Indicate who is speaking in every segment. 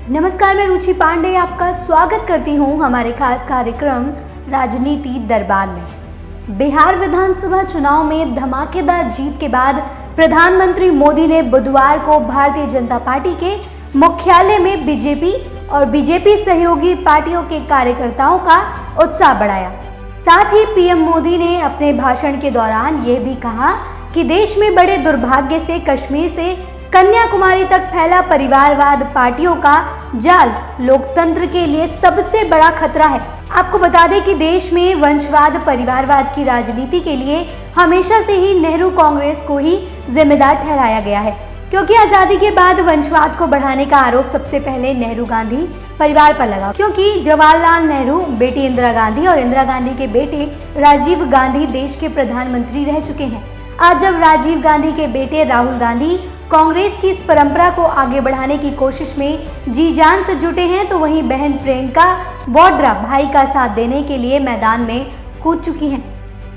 Speaker 1: नमस्कार, मैं रुचि पांडे आपका स्वागत करती हूं हमारे खास कार्यक्रम राजनीति दरबार में। बिहार विधानसभा चुनाव में धमाकेदार जीत के बाद प्रधानमंत्री मोदी ने बुधवार को भारतीय जनता पार्टी के मुख्यालय में बीजेपी और बीजेपी सहयोगी पार्टियों के कार्यकर्ताओं का उत्साह बढ़ाया। साथ ही पीएम मोदी ने अपने भाषण के दौरान ये भी कहा कि देश में बड़े दुर्भाग्य से कश्मीर से कन्याकुमारी तक फैला परिवारवाद पार्टियों का जाल लोकतंत्र के लिए सबसे बड़ा खतरा है। आपको बता दें कि देश में वंशवाद परिवारवाद की राजनीति के लिए हमेशा से ही नेहरू कांग्रेस को ही जिम्मेदार ठहराया गया है, क्योंकि आजादी के बाद वंशवाद को बढ़ाने का आरोप सबसे पहले नेहरू गांधी परिवार पर लगा, क्योंकि जवाहरलाल नेहरू, बेटी इंदिरा गांधी और इंदिरा गांधी के बेटे राजीव गांधी देश के प्रधानमंत्री रह चुके हैं। आज जब राजीव गांधी के बेटे राहुल गांधी कांग्रेस की इस परंपरा को आगे बढ़ाने की कोशिश में जी जान से जुटे हैं, तो वहीं बहन प्रियंका वाड्रा भाई का साथ देने के लिए मैदान में कूद चुकी हैं।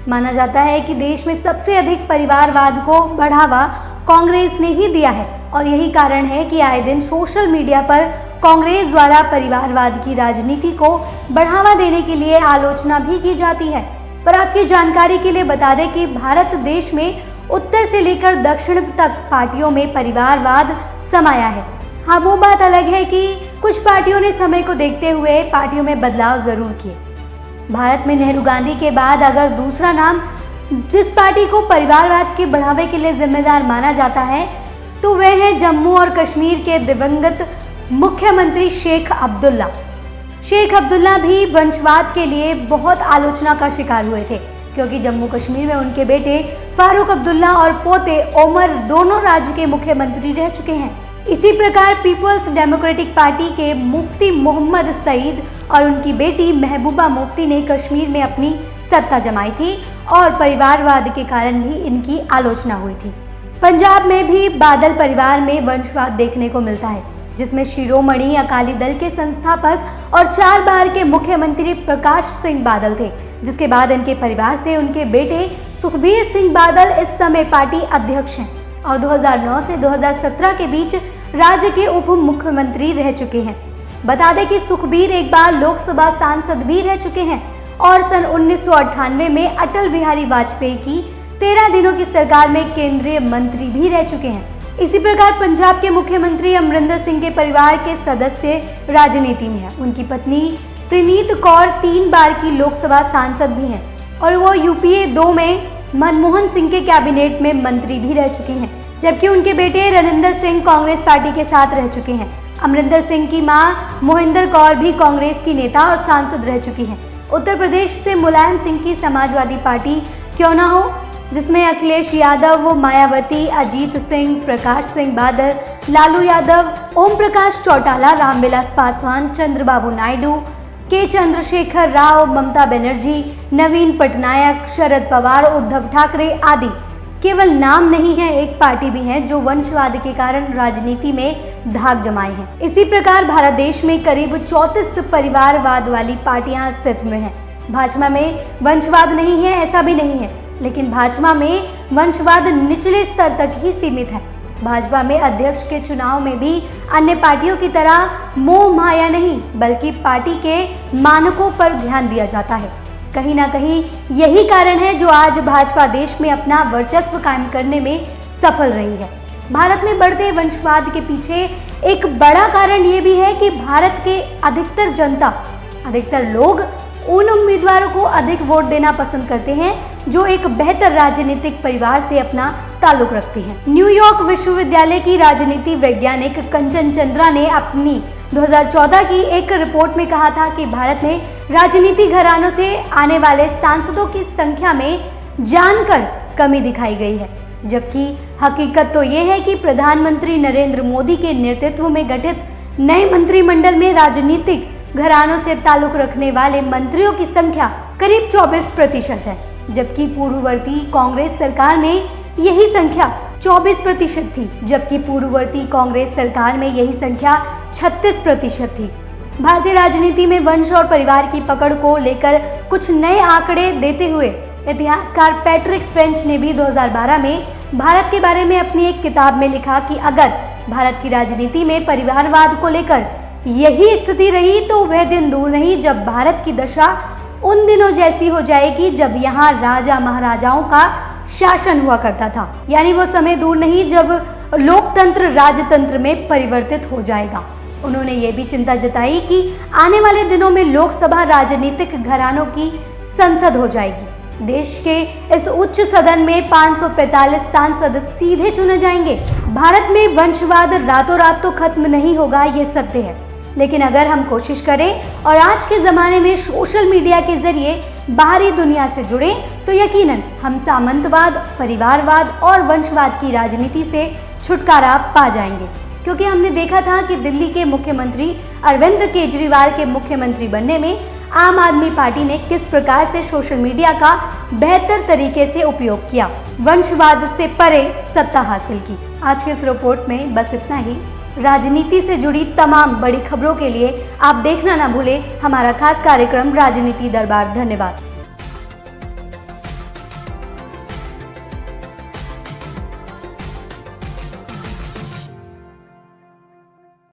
Speaker 1: माना जाता है कि देश में सबसे अधिक परिवारवाद को बढ़ावा कांग्रेस ने ही दिया है और यही कारण है कि आए दिन सोशल मीडिया पर कांग्रेस द्वारा परिवारवाद की राजनीति को बढ़ावा देने के लिए आलोचना भी की जाती है। पर आपकी जानकारी के लिए बता दें कि भारत देश में उत्तर से लेकर दक्षिण तक पार्टियों में परिवारवाद समाया है। हाँ, वो बात अलग है कि कुछ पार्टियों ने समय को देखते हुए पार्टियों में बदलाव जरूर किए। भारत में नेहरू गांधी के बाद अगर दूसरा नाम जिस पार्टी को परिवारवाद के बढ़ावे के लिए जिम्मेदार माना जाता है तो वह है जम्मू और कश्मीर के दिवंगत मुख्यमंत्री शेख अब्दुल्ला। शेख अब्दुल्ला भी वंशवाद के लिए बहुत आलोचना का शिकार हुए थे, क्योंकि जम्मू कश्मीर में उनके बेटे फारूक अब्दुल्ला और पोते ओमर दोनों राज्य के मुख्यमंत्री रह चुके हैं। इसी प्रकार पीपल्स डेमोक्रेटिक पार्टी के मुफ्ती मोहम्मद सईद और उनकी बेटी महबूबा मुफ्ती ने कश्मीर में अपनी सत्ता जमाई थी और परिवारवाद के कारण भी इनकी आलोचना हुई थी। पंजाब में भी बादल परिवार में वंशवाद देखने को मिलता है, जिसमें शिरोमणि अकाली दल के संस्थापक और 4 बार के मुख्यमंत्री प्रकाश सिंह बादल थे, जिसके बाद इनके परिवार से उनके बेटे सुखबीर सिंह बादल इस समय पार्टी अध्यक्ष हैं और 2009 से 2017 के बीच राज्य के उप मुख्यमंत्री रह चुके हैं। बता दें कि सुखबीर एक बार लोकसभा सांसद भी रह चुके हैं और सन 1998 में अटल बिहारी वाजपेयी की 13 दिनों की सरकार में केंद्रीय मंत्री भी रह चुके हैं। इसी प्रकार पंजाब के मुख्यमंत्री अमरिंदर सिंह के परिवार के सदस्य राजनीति में हैं। उनकी पत्नी प्रीनीत कौर 3 बार की लोकसभा सांसद भी हैं और वो यूपीए 2 में मनमोहन सिंह के कैबिनेट में मंत्री भी रह चुकी हैं, जबकि उनके बेटे रनिंदर सिंह कांग्रेस पार्टी के साथ रह चुके हैं। अमरिंदर सिंह की मां मोहिंदर कौर भी कांग्रेस की नेता और सांसद रह चुकी हैं। उत्तर प्रदेश से मुलायम सिंह की समाजवादी पार्टी क्यों ना हो, जिसमें अखिलेश यादव, मायावती, अजीत सिंह, प्रकाश सिंह बादल, लालू यादव, ओम प्रकाश चौटाला, रामविलास पासवान, चंद्रबाबू नायडू, के चंद्रशेखर राव, ममता बनर्जी, नवीन पटनायक, शरद पवार, उद्धव ठाकरे आदि केवल नाम नहीं है, एक पार्टी भी है जो वंशवाद के कारण राजनीति में धाक जमाए हैं। इसी प्रकार भारत देश में करीब 34 परिवारवाद वाली पार्टियां अस्तित्व में हैं। भाजपा में वंशवाद नहीं है ऐसा भी नहीं है, लेकिन भाजपा में वंशवाद निचले स्तर तक ही सीमित है। भाजपा में अध्यक्ष के चुनाव में भी अन्य पार्टियों की तरह मोह माया नहीं, बल्कि पार्टी के मानकों पर ध्यान दिया जाता है। कहीं ना कहीं यही कारण है जो आज भाजपा देश में अपना वर्चस्व कायम करने में सफल रही है। भारत में बढ़ते वंशवाद के पीछे एक बड़ा कारण ये भी है कि भारत के अधिकतर लोग उन उम्मीदवारों को अधिक वोट देना पसंद करते हैं जो एक बेहतर राजनीतिक परिवार से अपना ताल्लुक रखते हैं। न्यूयॉर्क विश्वविद्यालय की राजनीति वैज्ञानिक कंचन चंद्रा ने अपनी 2014 की एक रिपोर्ट में कहा था कि भारत में राजनीति घरानों से आने वाले सांसदों की संख्या में जानकर कमी दिखाई गई है, जबकि हकीकत तो ये है कि प्रधानमंत्री नरेंद्र मोदी के नेतृत्व में गठित नए मंत्रिमंडल में राजनीतिक घरानों से ताल्लुक रखने वाले मंत्रियों की संख्या करीब 24% है, जबकि पूर्ववर्ती कांग्रेस सरकार में यही संख्या 24% थी, जबकि पूर्ववर्ती कांग्रेस सरकार में यही संख्या 36% थी। भारतीय राजनीति में वंश और परिवार की पकड़ को लेकर कुछ नए आंकड़े देते हुए इतिहासकार पैट्रिक फ्रेंच ने भी 2012 में भारत के बारे में अपनी एक किताब में लिखा कि अगर भारत की राजनीति में परिवारवाद को लेकर यही स्थिति रही तो वह दिन दूर नहीं जब भारत की दशा उन दिनों जैसी हो जाएगी जब यहाँ राजा महाराजाओं का शासन हुआ करता था। यानी वो समय दूर नहीं जब लोकतंत्र राजतंत्र में परिवर्तित हो जाएगा। उन्होंने ये भी चिंता जताई कि आने वाले दिनों में लोकसभा राजनीतिक घरानों की संसद हो जाएगी। देश के इस उच्च सदन में 545 सांसद सीधे चुने जाएंगे। भारत में वंशवाद रातों रात तो खत्म नहीं होगा, ये सत्य है, लेकिन अगर हम कोशिश करें और आज के ज़माने में सोशल मीडिया के जरिए बाहरी दुनिया से जुड़े तो यकीनन हम सामंतवाद, परिवारवाद और वंशवाद की राजनीति से छुटकारा पा जाएंगे। क्योंकि हमने देखा था कि दिल्ली के मुख्यमंत्री अरविंद केजरीवाल के मुख्यमंत्री बनने में आम आदमी पार्टी ने किस प्रकार से सोशल मीडिया का बेहतर तरीके से उपयोग किया, वंशवाद से परे सत्ता हासिल की। आज के इस रिपोर्ट में बस इतना ही। राजनीति से जुड़ी तमाम बड़ी खबरों के लिए आप देखना ना भूलें हमारा खास कार्यक्रम राजनीति दरबार। धन्यवाद।